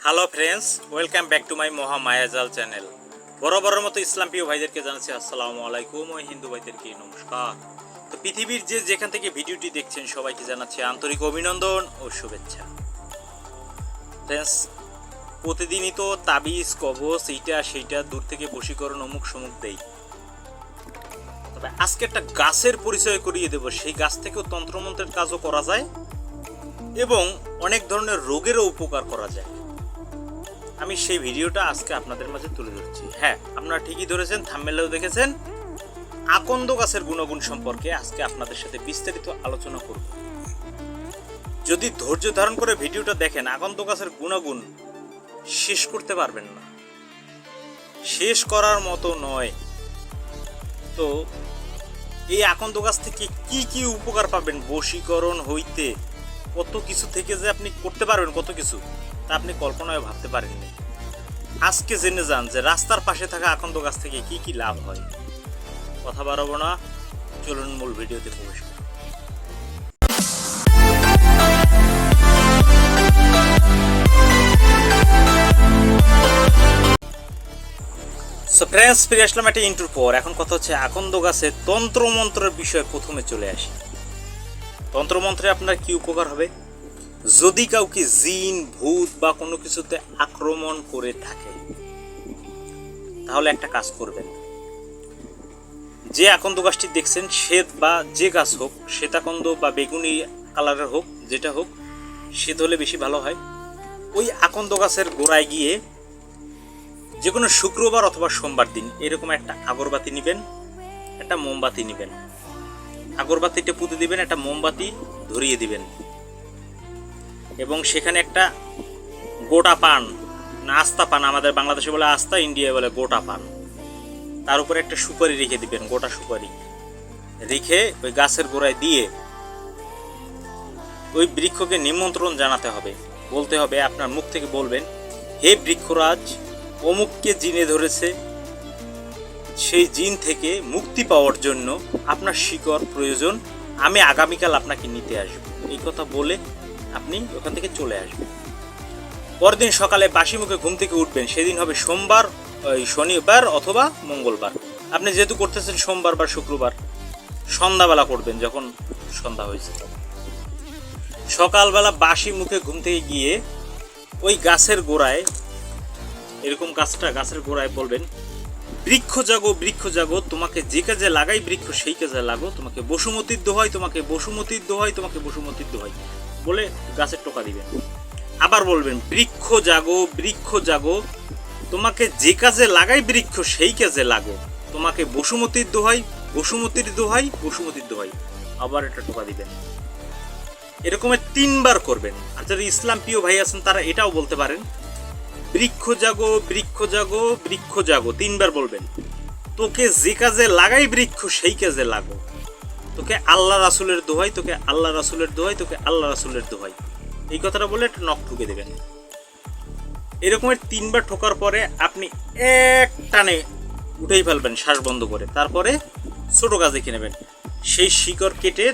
Hello friends, welcome back to my মহা মায়াজাল channel. বরাবরের মতো ইসলাম প্রিয় ভাইদেরকে জানাচ্ছি আসসালামু আলাইকুম ও হিন্দু ভাইদেরকে নমস্কার। তো পৃথিবীর যেখান থেকে ভিডিওটি দেখছেন সবাইকে জানাচ্ছি আন্তরিক অভিনন্দন ও শুভেচ্ছা। ফ্রেন্ডস, প্রতিদিনই তো তাবিজ কবচ এইটা সেইটা দূর থেকে বশীকরণ অমুক সমুক দেই, তবে আজকে একটা গাছের পরিচয় করিয়ে দেব। সেই গাছ থেকেও তন্ত্রমন্ত্রের কাজও করা যায় এবং অনেক ধরনের রোগেরও উপকার করা যায়। আমি সেই ভিডিওটা আজকে আপনাদের মাঝে তুলে ধরছি। হ্যাঁ, আপনারা ঠিকই ধরেছেন, থাম্বনেলেও দেখেছেন। আকন্দ গাছের গুণগুণ সম্পর্কে আজকে আপনাদের সাথে বিস্তারিত আলোচনা করব। যদি ধৈর্য ধারণ করে ভিডিওটা দেখেন, আকন্দ গাছের গুণগুণ শেষ করতে পারবেন না, শেষ করার মতো নয়। তো এই আকন্দ গাছ থেকে কি কি উপকার পাবেন, বশীকরণ হইতে কত কিছু থেকে যে আপনি করতে পারবেন, কত কিছু তা আপনি কল্পনায় ভাবতে পারেননি। আজকে জেনে যান যে রাস্তার পাশে থাকা আকন্দ গাছ থেকে কি কি লাভ হয়। কথা বাড়াবো না, চলুন মূল ভিডিওতে প্রবেশ করি। সো ফ্রেন্ডস, ফিরে আসলাম একটা ইন্ট্রোর পর। এখন কথা হচ্ছে আকন্দ গাছের তন্ত্রমন্ত্রের বিষয়ে প্রথমে চলে আসি। তন্ত্রমন্ত্রে আপনার কি উপকার হবে? যদি কাউকে জিন ভূত বা কোনো কিছুতে আক্রমণ করে থাকে, তাহলে একটা কাজ করবেন। যে আকন্দ গাছটি দেখছেন, শ্বেত বা যে গাছ হোক, শ্বেতাকন্দ বা বেগুনি কালারের হোক, যেটা হোক, শ্বেত হলে বেশি ভালো হয়। ওই আকন্দ গাছের গোড়ায় গিয়ে যে কোনো শুক্রবার অথবা সোমবার দিন এরকম একটা আগরবাতি নেবেন, একটা মোমবাতি নেবেন। আগরবাতিটা পুঁতে দিবেন, একটা মোমবাতি ধরিয়ে দিবেন এবং সেখানে একটা গোটা পান, না আস্তা পান, আমাদের বাংলাদেশে বলে আস্তা, ইন্ডিয়ায় বলে গোটা পান, তার উপরে একটা সুপারি রেখে দিবেন। গোটা সুপারি রেখে ওই গাছের গোড়ায় দিয়ে ওই বৃক্ষকে নিমন্ত্রণ জানাতে হবে। বলতে হবে, আপনার মুখ থেকে বলবেন, হে বৃক্ষরাজ, অমুককে জিনে ধরেছে, সেই জিন থেকে মুক্তি পাওয়ার জন্য আপনার শিকড় প্রয়োজন, আমি আগামীকাল আপনাকে নিতে আসবো। এই কথা বলে আপনি ওখান থেকে চলে আসবেন। পরদিন সকালে বাসি মুখে ঘুম থেকে উঠবেন। সেদিন হবে সোমবার, শনিবার অথবা মঙ্গলবার। আপনি যেহেতু করতেছেন সোমবার বা শুক্রবার, সন্ধ্যাবেলা করবেন। যখন সন্ধ্যা হয়েছে তখন সকালবেলা বাসি মুখে ঘুম থেকে গিয়ে ওই গাছের গোড়ায়, এরকম গাছের গোড়ায় বলবেন, বৃক্ষ জাগো, বৃক্ষ জাগো, তোমাকে যে কাজে লাগাই বৃক্ষ সেই কাজে লাগো, তোমাকে বসুমতির দোহাই, তোমাকে বসুমতির দোহাই, তোমাকে বসুমতির দোহাই বলে গাছের টোকা দিবেন। আবার বলবেন, বৃক্ষ জাগো, বৃক্ষ জাগো, তোমাকে যে কাজে লাগাই বৃক্ষ সেই কাজে লাগো, তোমাকে বসুমতির দোহাই, বসুমতির দোহাই, বসুমতির দোহাই। আবার একটা টোকা দিবেন। এরকমের 3 বার করবেন। আর যারা ইসলাম প্রিয় ভাই আছেন তারা এটাও বলতে পারেন, বৃক্ষ জাগো, বৃক্ষ জাগো, বৃক্ষ জাগো 3 বার বলবেন। তোকে যে কাজে লাগাই বৃক্ষ সেই কাজে লাগো, তোকে আল্লাহ রাসূলের দোহাই, তোকে আল্লাহ রাসূলের দোহাই, তোকে আল্লাহ রাসূলের দোহাই। এই কথাটা বলে একটা নখ ঠুকে দেবেন। এরকমের 3 বার ঠোকার পরে আপনি এক টানে উঠেই ফেলবেন শ্বাস বন্ধ করে। তারপরে ছোট গাছ দেখে নেবেন, সেই শিকড় কেটে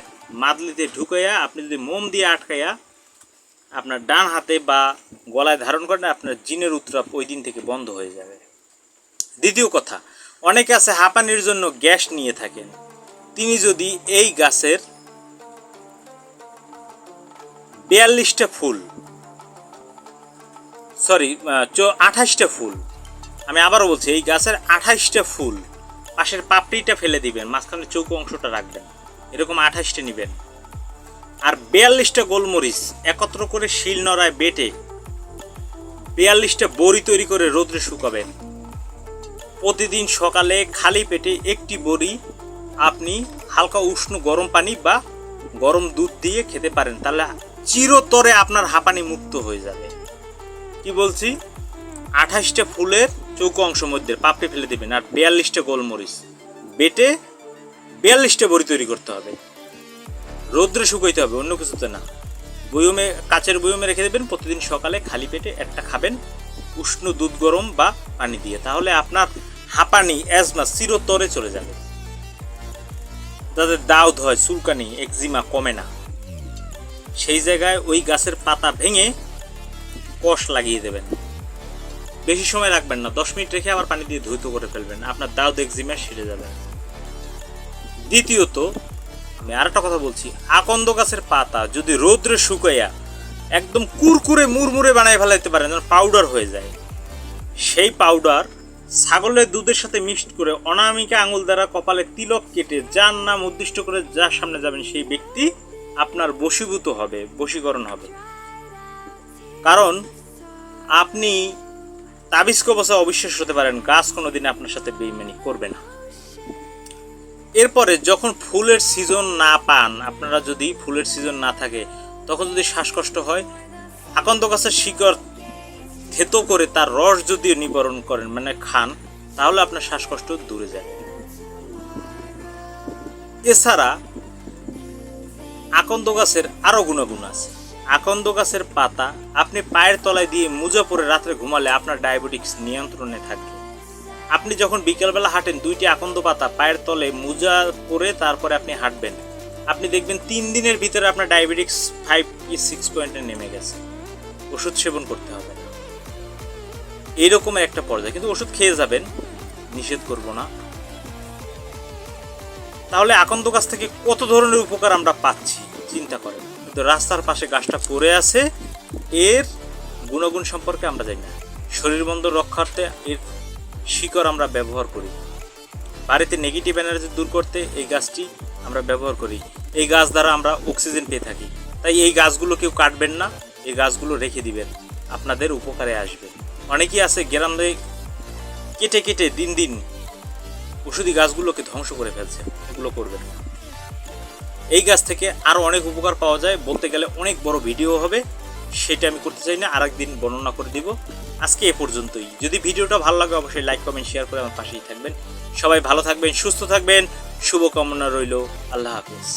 মাদলিতে ঢুকাইয়া আপনি যদি মোম দিয়ে আটকাইয়া আপনার ডান হাতে বা গলায় ধারণ করেন, আপনার জিনের উত্তাপ ওই দিন থেকে বন্ধ হয়ে যাবে। দ্বিতীয় কথা, অনেকে আছে হাঁপানির জন্য গ্যাস নিয়ে থাকেন। তিনি যদি এই গাছের 42টা ফুল, 28টা ফুল, আমি আবারও বলছি, এই গাছের 28টা ফুল পাশের পাপড়িটা ফেলে দিবেন, মাঝখানে চৌকো অংশটা রাখবেন, এরকম 28টা নেবেন। আর 42টা গোলমরিচ একত্র করে শিল নোড়ায় বেটে 42টা বড়ি তৈরি করে রোদ্রে শুকাবেন। প্রতিদিন সকালে খালি পেটে একটি বড়ি আপনি হালকা উষ্ণ গরম পানি বা গরম দুধ দিয়ে খেতে পারেন, তাহলে চিরতরে আপনার হাঁপানি মুক্ত হয়ে যাবে। কি বলছি, 28টা ফুলের চৌকো অংশ মধ্যে পাপড়ি ফেলে দেবেন, আর 42টা গোলমরিচ বেটে 42টা বড়ি তৈরি করতে হবে, রোদ্রে শুকাইতে হবে, অন্য কিছুতে না। বয়মে, কাচের বয়মে রেখে দেবেন। প্রতিদিন সকালে খালি পেটে একটা খাবেন, উষ্ণ দুধ গরম বা পানি দিয়ে। তাহলে আপনার হাঁপানি, অ্যাজমা চিরতরে চলে যাবে। যাদের দাউদ হয়, চুলকানি, একজিমা কমে না, সেই জায়গায় ওই গাছের পাতা ভেঙে কষ লাগিয়ে দেবেন। বেশি সময় রাখবেন না, 10 মিনিট রেখে আবার পানি দিয়ে ধুইতে করে ফেলবেন, আপনার দাউদ এক্সিমা সেরে যাবে। দ্বিতীয়ত আমি আরেকটা কথা বলছি, আকন্দ গাছের পাতা যদি রোদ্রে শুকাইয়া একদম কুরকুরে মুড়মুড়ে বানায় ফেলাইতে পারেন, যেন পাউডার হয়ে যায়, সেই পাউডার ছাগলের দুধের সাথে মিক্সড করে অনামিকা আঙুল দ্বারা কপালে তিলক কেটে যার নাম উদ্দিষ্ট করে যার সামনে যাবেন সেই ব্যক্তি আপনার বশীভূত হবে, বশীকরণ হবে। কারণ আপনি তাবিজ কবচে অবিশ্বাস হতে পারেন, গাছ কোনোদিন আপনার সাথে বেইমানি করবে না। এরপরে যখন ফুলের সিজন না পান, আপনারা যদি ফুলের সিজন না থাকে তখন যদি শ্বাসকষ্ট হয়, আকন্দ গাছের শিকড় থেতো করে তার রস যদি নিবারণ করেন, মানে খান, তাহলে আপনার শ্বাসকষ্ট দূরে যায়। এছাড়া আকন্দ গাছের আরও গুণাগুণ আছে। আকন্দ গাছের পাতা আপনি পায়ের তলায় দিয়ে মোজা পরে রাত্রে ঘুমালে আপনার ডায়াবেটিক্স নিয়ন্ত্রণে থাকবে। আপনি যখন বিকেলবেলা হাঁটেন, 2টি আকন্দ পাতা পায়ের তলে মোজা পরে তারপরে আপনি হাঁটবেন, আপনি দেখবেন 3 দিনের ভিতরে আপনার ডায়াবেটিক্স 5 কি 6 পয়েন্টে নেমে গেছে। ওষুধ সেবন করতে হবে না, এইরকম একটা পর্যায়ে, কিন্তু ওষুধ খেয়ে যাবেন, নিষেধ করব না। তাহলে আকন্দ গাছ থেকে কত ধরনের উপকার আমরা পাচ্ছি চিন্তা করেন, কিন্তু রাস্তার পাশে গাছটা পড়ে আছে, এর গুণগুণ সম্পর্কে আমরা জানি না। শরীর বন্ধ রক্ষার্থে এর শিকড় আমরা ব্যবহার করি, বাড়িতে নেগেটিভ এনার্জি দূর করতে এই গাছটি আমরা ব্যবহার করি, এই গাছ দ্বারা আমরা অক্সিজেন পেয়ে থাকি। তাই এই গাছগুলো কেউ কাটবেন না, এই গাছগুলো রেখে দিবেন, আপনাদের উপকারে আসবে। অনেকেই আছে গ্রামে কেটে কেটে দিন দিন ওষুধি গাছগুলোকে ধ্বংস করে ফেলছে, এগুলো করবেন না। এই গাছ থেকে আরও অনেক উপকার পাওয়া যায়, বলতে গেলে অনেক বড় ভিডিও হবে, সেটা আমি করতে চাই না, আরেকদিন বর্ণনা করে দিব। আজকে এ পর্যন্তই। যদি ভিডিওটা ভালো লাগে অবশ্যই লাইক কমেন্ট শেয়ার করে আমার পাশেই থাকবেন। সবাই ভালো থাকবেন, সুস্থ থাকবেন, শুভকামনা রইল। আল্লাহ হাফেজ।